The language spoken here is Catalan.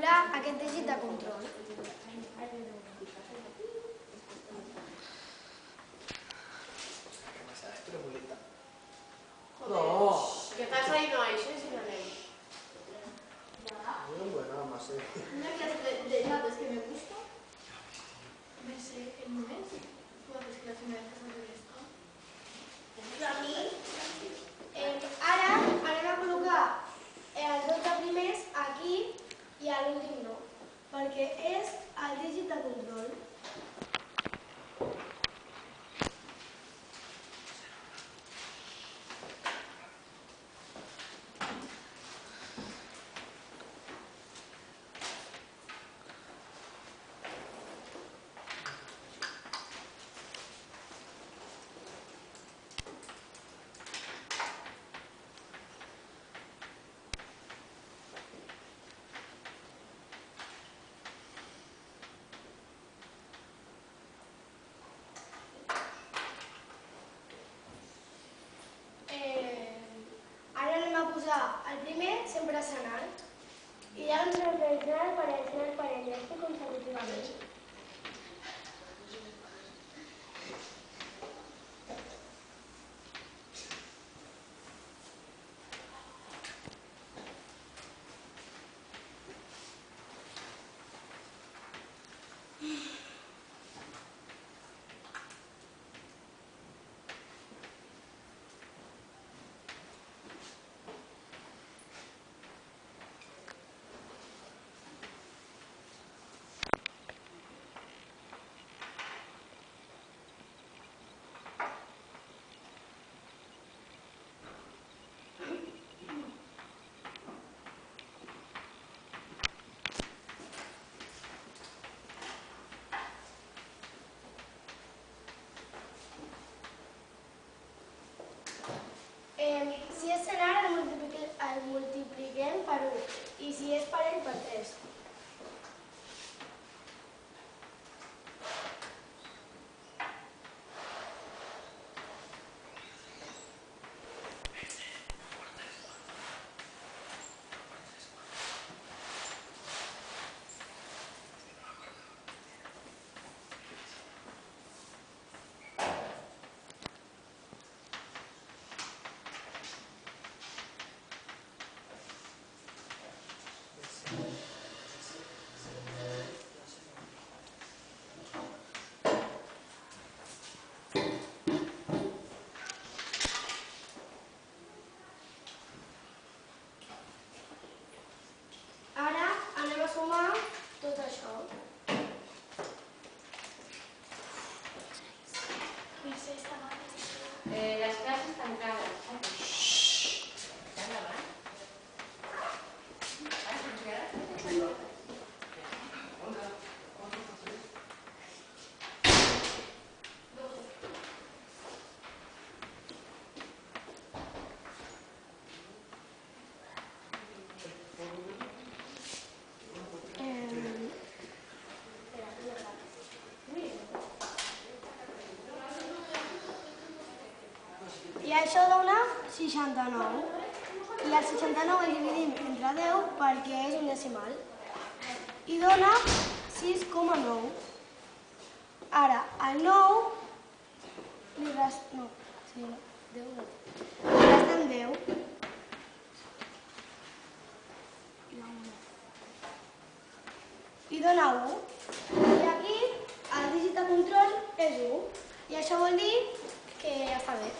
calcular aquest dígit de control. No. ¿Qué pasa ahí? No hay, sí, no hay. Muy buena, más Una clase de datos que me gusta. Me sé el mes. ¿Cuántas clases me dejas hacer esto? A mi, ara anem a col·locar els 12 primers aquí i a l'últim no, perquè és el dígit de control. Ara anem a posar el primer sempre senal i llavors el senal, i així consecutivament. Si és senar, el multipliquem per 1 i si és parell, per 3. Ara anem a sumar tot això. Las clases tancadas. I això dona 69. I el 69 el dividim entre 10 perquè és un decimal. I dona 6,9. Ara, el 9 li restem... No, sí, 10 no. Li restem 10. I dona 1. I aquí el dígit de control és 1. I això vol dir que ja està bé.